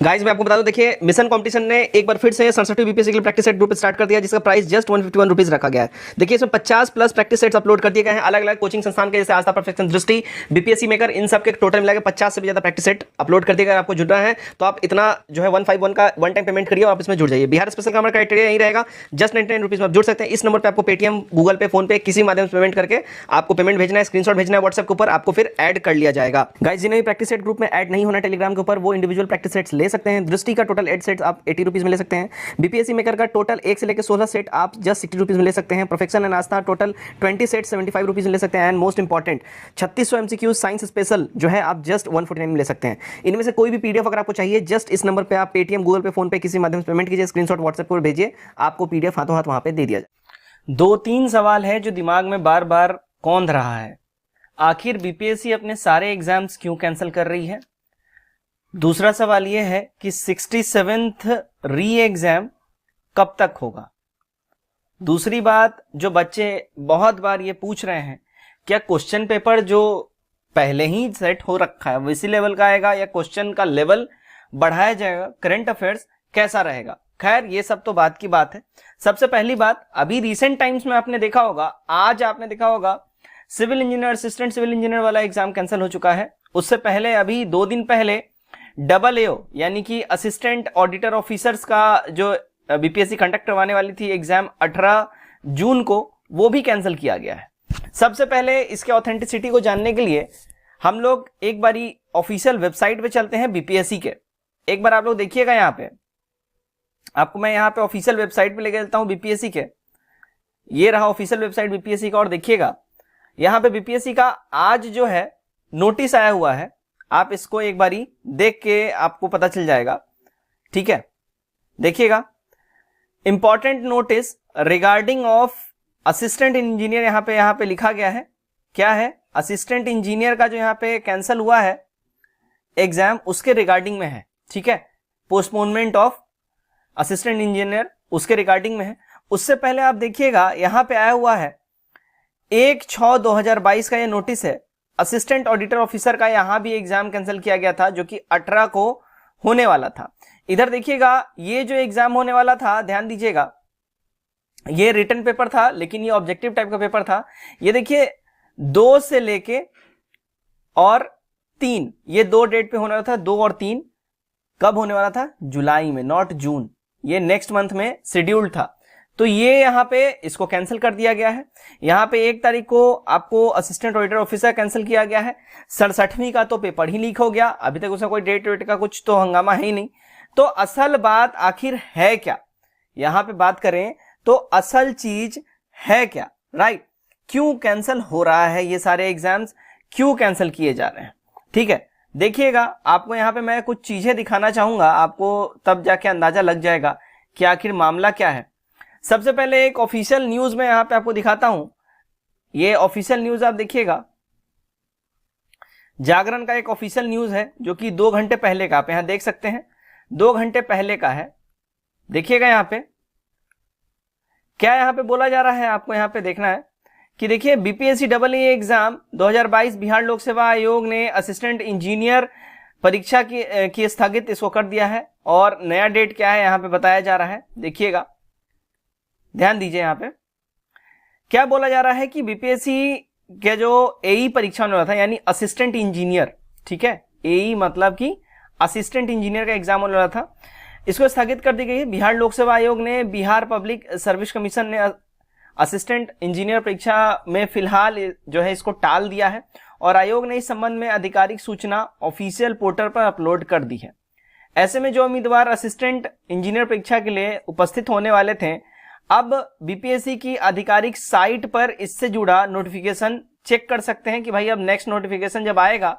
Guys मैं आपको बता दूं, देखिए मिशन कंपटीशन ने एक बार फिर से 67 बीपीएससी के लिए प्रैक्टिस सेट ग्रुप स्टार्ट कर दिया, जिसका प्राइस जस्ट 151 रुपीज रखा गया है। देखिए इसमें 50 प्लस प्रैक्टिस सेट्स अपलोड कर दिए गए हैं अलग अलग कोचिंग संस्थान के, जैसे आस्था, परफेक्शन, दृष्टि, बीपीएससी मेकर, इन सब के टोटल मिलाकर 50 से भी ज्यादा प्रैक्टिस सेट अपलोड कर दिए गए। आपको जुड़ना है तो आप इतना जो है 151 का वन टाइम पेमेंट करिए और आप इसमें जुड़ जाइए। बिहार स्पेशल का हमारा क्राइटेरिया यही रहेगा, जस्ट 99 रुपीज में आप जुड़ सकते हैं। इस नंबर पर आपको पेटीएम, गूगल पे, फोन पे किसी माध्यम से पेमेंट करके आपको पेमेंट भेजना है, स्क्रीनशॉट भेजना है व्हाट्सएप के ऊपर, आपको फिर ऐड कर लिया जाएगा। गाइस जिन्हें भी प्रैक्टिस सेट ग्रुप में ऐड नहीं होना टेलीग्राम के ऊपर, वो इंडिविजुअल प्रैक्टिस सेट्स ले सकते हैं। दृष्टि का टोटल 8 सेट्स आप 80 रुपीज में ले सकते हैं। बीपीएससी मेकर का टोटल 1 से लेकर 16 सेट आप जस्ट 60 रुपीज में ले सकते हैं। Perfection and Aastha total 20 set 75 rupees में ले सकते हैं। And most important 3600 MCQ science special जो है आप जस्ट 149 में ले सकते हैं। इनमें से कोई भी पीडीएफ अगर आपको चाहिए, जस्ट इस नंबर पे आप पेटीएम, गूगल पे, फोन पे किसी माध्यम से पेमेंट कीजिए, स्क्रीनशॉट व्हाट्सएप पर भेजिए, आपको पीडीएफ हाथों हाथ वहां पे दे दिया जाए। 2-3 सवाल है जो दिमाग में बार बार कौंध रहा है। आखिर बीपीएससी अपने सारे एग्जाम्स क्यों कैंसिल कर रही है? दूसरा सवाल यह है कि 67th री एग्जाम कब तक होगा? दूसरी बात जो बच्चे बहुत बार ये पूछ रहे हैं, क्या क्वेश्चन पेपर जो पहले ही सेट हो रखा है वैसी लेवल का आएगा या क्वेश्चन का लेवल बढ़ाया जाएगा? करंट अफेयर्स कैसा रहेगा? खैर ये सब तो बात की बात है। सबसे पहली बात, अभी रिसेंट टाइम्स में आपने देखा होगा, आज आपने देखा होगा civil engineer, assistant civil engineer वाला एग्जाम कैंसिल हो चुका है। उससे पहले अभी 2 दिन पहले AAO यानी कि असिस्टेंट ऑडिटर ऑफिसर्स का जो बीपीएससी कंडक्ट करवाने वाली थी एग्जाम 18 जून को, वो भी कैंसिल किया गया है। सबसे पहले इसके ऑथेंटिसिटी को जानने के लिए हम लोग एक बारी ऑफिशियल वेबसाइट पे चलते हैं बीपीएससी के। एक बार आप लोग देखिएगा, यहाँ पे आपको मैं यहाँ पे ऑफिशियल वेबसाइट पे लेके चलता हूँ बीपीएससी के। ये रहा ऑफिशियल वेबसाइट बीपीएससी का, और देखिएगा यहाँ पे बीपीएससी का आज जो है नोटिस आया हुआ है, आप इसको एक बारी देख के आपको पता चल जाएगा। ठीक है, देखिएगा, important notice regarding of assistant engineer, यहाँ पे लिखा गया है। क्या है? असिस्टेंट इंजीनियर का जो यहाँ पे कैंसिल हुआ है एग्जाम, उसके रिगार्डिंग में है। ठीक है, पोस्टपोनमेंट ऑफ असिस्टेंट इंजीनियर उसके रिगार्डिंग में है। उससे पहले आप देखिएगा यहाँ पे आया हुआ है 1/6/2022 का ये नोटिस है। असिस्टेंट ऑडिटर ऑफिसर का यहाँ भी एग्जाम कैंसिल किया गया था, जो कि 18 को होने वाला था। इधर देखिएगा, ये जो एग्जाम होने वाला था, ध्यान दीजिएगा, ये रिटन पेपर था, लेकिन ये ऑब्जेक्टिव टाइप का पेपर था। ये देखिए 2 से लेके और 3, ये 2 डेट पे होने वाला था। 2 और 3 कब होने वाला था? जुलाई में, नॉट जून। ये नेक्स्ट मंथ में शेड्यूल था, तो ये यहाँ पे इसको कैंसिल कर दिया गया है। यहाँ पे 1 तारीख को आपको असिस्टेंट ऑडिटर ऑफिसर कैंसिल किया गया है। 67वीं का तो पेपर ही लीक हो गया, अभी तक उसका कोई डेट वेट का कुछ तो हंगामा है ही नहीं। तो असल बात आखिर है क्या? यहाँ पे बात करें तो असल चीज है क्या? राइट, क्यों कैंसिल हो रहा है? ये सारे एग्जाम्स क्यों कैंसिल किए जा रहे हैं? ठीक है, देखिएगा, आपको यहाँ पे मैं कुछ चीजें दिखाना चाहूंगा, आपको तब जाके अंदाजा लग जाएगा कि आखिर मामला क्या है। सबसे पहले एक ऑफिशियल न्यूज में यहाँ पे आपको दिखाता हूं। ये ऑफिशियल न्यूज आप देखिएगा, जागरण का एक ऑफिशियल न्यूज है जो कि 2 घंटे पहले का, आप यहां देख सकते हैं, 2 घंटे पहले का है। देखिएगा यहाँ पे क्या यहाँ पे बोला जा रहा है, आपको यहाँ पे देखना है कि देखिए बीपीएससी AA एग्जाम 2022 बिहार लोक सेवा आयोग ने असिस्टेंट इंजीनियर परीक्षा की स्थगित इसको कर दिया है, और नया डेट क्या है यहाँ पे बताया जा रहा है। देखिएगा, ध्यान दीजिए, यहाँ पे क्या बोला जा रहा है कि बीपीएससी के जो एई परीक्षा होने वाला था, यानी असिस्टेंट इंजीनियर, ठीक है, एई मतलब कि असिस्टेंट इंजीनियर का एग्जाम होने वाला था, इसको स्थगित कर दी गई है। बिहार लोक सेवा आयोग ने, बिहार पब्लिक सर्विस कमीशन ने असिस्टेंट इंजीनियर परीक्षा में फिलहाल जो है इसको टाल दिया है, और आयोग ने इस संबंध में आधिकारिक सूचना ऑफिशियल पोर्टल पर अपलोड कर दी है। ऐसे में जो उम्मीदवार असिस्टेंट इंजीनियर परीक्षा के लिए उपस्थित होने वाले थे, अब बीपीएससी की आधिकारिक साइट पर इससे जुड़ा नोटिफिकेशन चेक कर सकते हैं कि भाई अब नेक्स्ट नोटिफिकेशन जब आएगा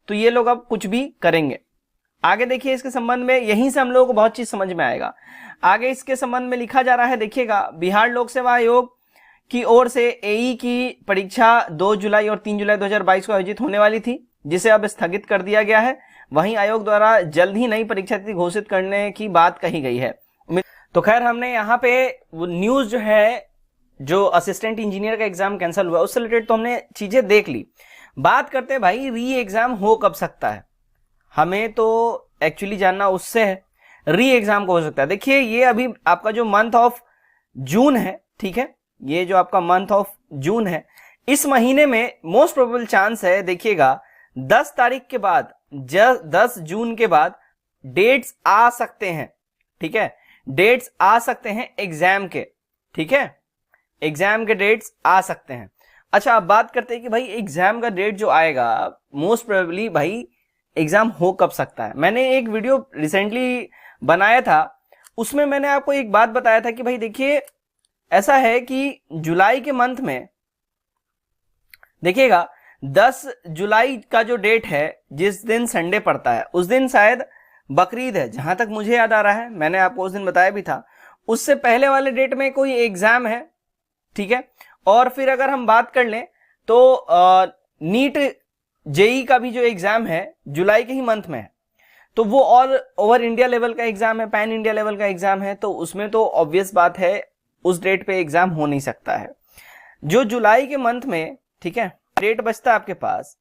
तो ये लोग अब कुछ भी करेंगे। आगे देखिए इसके संबंध में, यहीं से हम लोगों को बहुत चीज समझ में आएगा। आगे इसके संबंध में लिखा जा रहा है, देखिएगा, बिहार लोक सेवा आयोग की ओर से एई की परीक्षा 2 जुलाई और 3 जुलाई 2022 को आयोजित होने वाली थी, जिसे अब स्थगित कर दिया गया है। वहीं आयोग द्वारा जल्द ही नई परीक्षा तिथि घोषित करने की बात कही गई है। तो खैर, हमने यहाँ पे वो न्यूज जो है, जो असिस्टेंट इंजीनियर का एग्जाम कैंसिल हुआ उससे रिलेटेड तो हमने चीजें देख ली। बात करते हैं भाई री एग्जाम हो कब सकता है। हमें तो एक्चुअली जानना उससे है, री एग्जाम को हो सकता है। देखिए ये अभी आपका जो मंथ ऑफ जून है, ठीक है, ये जो आपका मंथ ऑफ जून है, इस महीने में मोस्ट प्रोबेबल चांस है, देखिएगा 10 तारीख के बाद, 10 जून के बाद डेट्स आ सकते हैं, ठीक है, डेट्स आ सकते हैं एग्जाम के, ठीक है, एग्जाम के डेट्स आ सकते हैं। अच्छा, अब बात करते हैं कि भाई एग्जाम का डेट जो आएगा, मोस्ट प्रोबेबली भाई एग्जाम हो कब सकता है। मैंने एक वीडियो रिसेंटली बनाया था, उसमें मैंने आपको एक बात बताया था कि भाई देखिए ऐसा है कि जुलाई के मंथ में देखिएगा 10 जुलाई का जो डेट है, जिस दिन संडे पड़ता है, उस दिन शायद बकरीद है, जहां तक मुझे याद आ रहा है, मैंने आपको उस दिन बताया भी था। उससे पहले वाले डेट में कोई एग्जाम है, ठीक है। और फिर अगर हम बात कर लें तो नीट जेई का भी जो एग्जाम है जुलाई के ही मंथ में है, तो वो ऑल ओवर इंडिया लेवल का एग्जाम है, पैन इंडिया लेवल का एग्जाम है, तो उसमें तो ऑब्वियस बात है उस डेट पे एग्जाम हो नहीं सकता है। जो जुलाई के मंथ में, ठीक है, डेट बचता है आपके पास,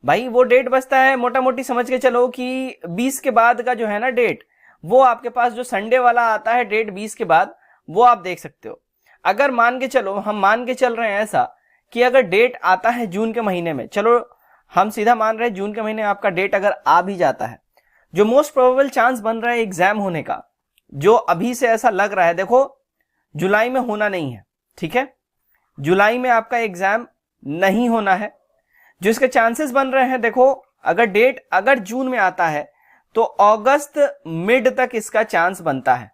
भाई वो डेट बचता है मोटा मोटी समझ के चलो कि 20 के बाद का जो है ना डेट, वो आपके पास जो संडे वाला आता है डेट 20 के बाद, वो आप देख सकते हो। अगर मान के चलो, हम मान के चल रहे हैं ऐसा कि अगर डेट आता है जून के महीने में, चलो हम सीधा मान रहे हैं जून के महीने में आपका डेट अगर आ भी जाता है, जो मोस्ट प्रोबेबल चांस बन रहा है एग्जाम होने का, जो अभी से ऐसा लग रहा है, देखो जुलाई में होना नहीं है, ठीक है, जुलाई में आपका एग्जाम नहीं होना है। जो इसके चांसेस बन रहे हैं, देखो अगर डेट अगर जून में आता है तो अगस्त मिड तक इसका चांस बनता है,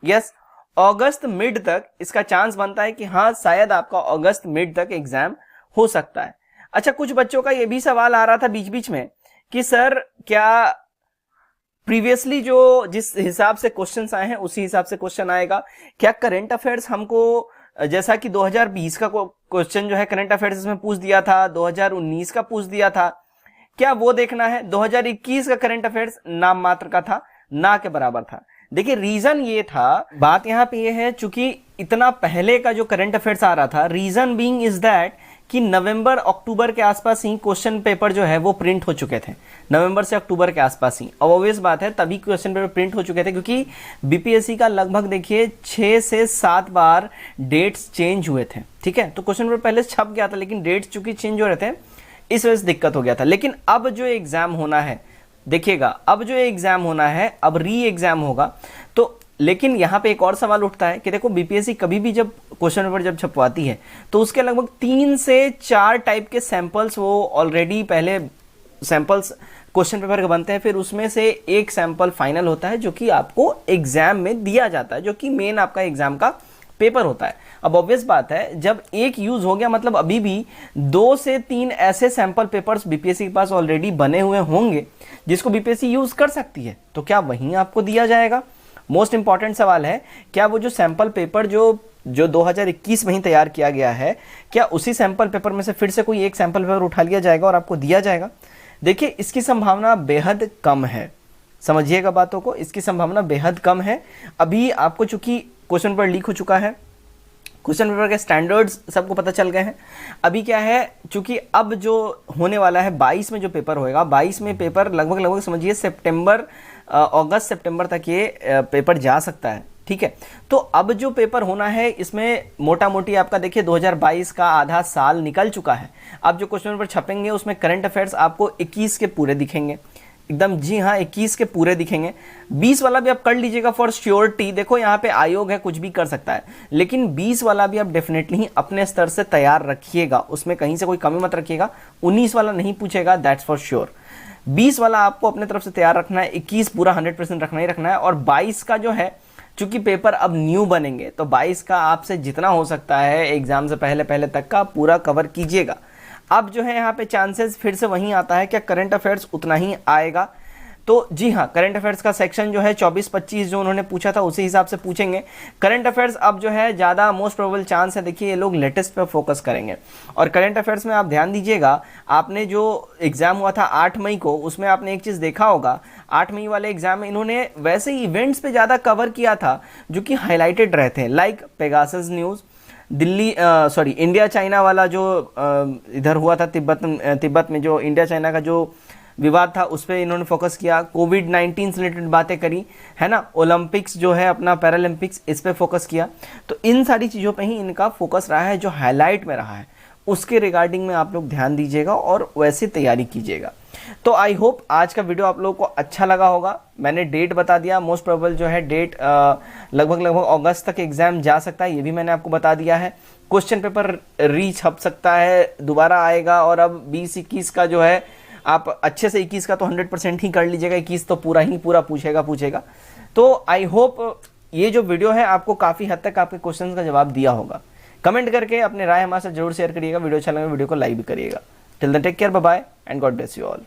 यस, अगस्त मिड तक इसका चांस बनता है कि हाँ शायद आपका अगस्त मिड तक एग्जाम हो सकता है। अच्छा, कुछ बच्चों का ये भी सवाल आ रहा था बीच बीच में कि सर क्या प्रीवियसली जो जिस हिसाब से क्वेश्चंस आए हैं उसी हिसाब से क्वेश्चन आएगा क्या? करंट अफेयर्स हमको, जैसा कि 2020 का क्वेश्चन जो है करंट अफेयर्स में पूछ दिया था, 2019 का पूछ दिया था, क्या वो देखना है? 2021 का करंट अफेयर्स नाम मात्र का था, ना के बराबर था। देखिए रीजन ये था, बात यहाँ पे ये है, चूंकि इतना पहले का जो करंट अफेयर्स आ रहा था, रीजन बीइंग इज दैट कि नवंबर अक्टूबर के आसपास ही क्वेश्चन पेपर जो है वो प्रिंट हो चुके थे, नवंबर से अक्टूबर के आसपास ही। अब ऑब्वियस बात है तभी क्वेश्चन पेपर प्रिंट हो चुके थे, क्योंकि बीपीएससी का लगभग देखिए 6 से 7 बार डेट्स चेंज हुए थे, ठीक है। तो क्वेश्चन पेपर पहले छप गया था, लेकिन डेट्स चूंकि चेंज हो रहे थे इस वजह से दिक्कत हो गया था। लेकिन अब जो एग्जाम होना है, देखिएगा अब जो एग्जाम होना है, अब री एग्जाम होगा। तो लेकिन यहाँ पे एक और सवाल उठता है कि देखो बीपीएससी कभी भी जब क्वेश्चन पेपर जब छपवाती है तो उसके लगभग 3 से 4 टाइप के सैंपल्स वो ऑलरेडी पहले सैंपल्स क्वेश्चन पेपर के बनते हैं, फिर उसमें से एक सैंपल फाइनल होता है जो कि आपको एग्जाम में दिया जाता है, जो कि मेन आपका एग्जाम का पेपर होता है। अब ऑब्वियस बात है जब एक यूज हो गया, मतलब अभी भी 2 से 3 ऐसे सैंपल पेपर्स बीपीएससी के पास ऑलरेडी बने हुए होंगे जिसको बीपीएससी यूज कर सकती है, तो क्या वहीं आपको दिया जाएगा? मोस्ट इंपॉर्टेंट सवाल है, क्या वो जो सैंपल पेपर जो 2021 में ही तैयार किया गया है, क्या उसी सैंपल पेपर में से फिर से कोई एक सैंपल पेपर उठा लिया जाएगा और आपको दिया जाएगा? देखिए इसकी संभावना बेहद कम है, समझिएगा बातों को, इसकी संभावना बेहद कम है। अभी आपको चूंकि क्वेश्चन पेपर लीक हो चुका है, क्वेश्चन पेपर के स्टैंडर्ड्स सबको पता चल गए हैं। अभी क्या है, चूंकि अब जो होने वाला है 22 में जो पेपर होएगा, 22 में पेपर लगभग समझिए सितंबर अगस्त सितंबर तक ये पेपर जा सकता है, ठीक है। तो अब जो पेपर होना है इसमें मोटा मोटी आपका देखिए 2022 का आधा साल निकल चुका है। अब जो क्वेश्चन पेपर छपेंगे उसमें करंट अफेयर्स आपको 21 के पूरे दिखेंगे, एकदम जी हाँ 21 के पूरे दिखेंगे। 20 वाला भी आप कर लीजिएगा फॉर श्योरिटी, देखो यहाँ पे आयोग है कुछ भी कर सकता है, लेकिन 20 वाला भी आप डेफिनेटली अपने स्तर से तैयार रखिएगा, उसमें कहीं से कोई कमी मत रखिएगा। 19 वाला नहीं पूछेगा, दैट्स फॉर श्योर। 20 वाला आपको अपने तरफ से तैयार रखना है, 21 पूरा 100% रखना ही रखना है। और 22 का जो है, चूंकि पेपर अब न्यू बनेंगे तो 22 का आपसे जितना हो सकता है एग्जाम से पहले तक का पूरा कवर कीजिएगा। अब जो है यहाँ पे चांसेस फिर से वहीं आता है, क्या करंट अफेयर्स उतना ही आएगा? तो जी हाँ, करंट अफेयर्स का सेक्शन जो है 24-25 जो उन्होंने पूछा था उसी हिसाब से पूछेंगे। करंट अफेयर्स अब जो है ज़्यादा मोस्ट प्रोबेबल चांस है, देखिए ये लोग लेटेस्ट पे फोकस करेंगे। और करंट अफेयर्स में आप ध्यान दीजिएगा, आपने जो एग्जाम हुआ था 8 मई को, उसमें आपने एक चीज़ देखा होगा, 8 मई वाले एग्जाम में इन्होंने वैसे ही इवेंट्स पे ज़्यादा कवर किया था जो कि हाईलाइटेड रहे थे, like Pegasus news, Delhi India China वाला जो इधर हुआ था तिब्बत में जो इंडिया चाइना का जो विवाद था उस पर इन्होंने फोकस किया, कोविड-19 से रिलेटेड बातें करी, है ना, ओलंपिक्स जो है अपना पैरालंपिक्स, इस पे फोकस किया। तो इन सारी चीज़ों पे ही इनका फोकस रहा है, जो हाईलाइट में रहा है उसके रिगार्डिंग में आप लोग ध्यान दीजिएगा और वैसे तैयारी कीजिएगा। तो आई होप आज का वीडियो आप लोगों को अच्छा लगा होगा। मैंने डेट बता दिया, मोस्ट प्रोबेबल जो है डेट लगभग अगस्त तक एग्जाम जा सकता है, ये भी मैंने आपको बता दिया है। क्वेश्चन पेपर छप सकता है, दोबारा आएगा, और अब 20-21 का जो है आप अच्छे से 21 का तो 100% ही कर लीजिएगा, 21 तो पूरा पूछेगा। तो आई होप ये जो वीडियो है आपको काफ़ी हद तक आपके क्वेश्चन का जवाब दिया होगा। कमेंट करके अपने राय हमारे साथ जरूर शेयर करिएगा। वीडियो अच्छा लगे वीडियो को लाइक भी करिएगा। Till then take care, bye bye and God bless you all.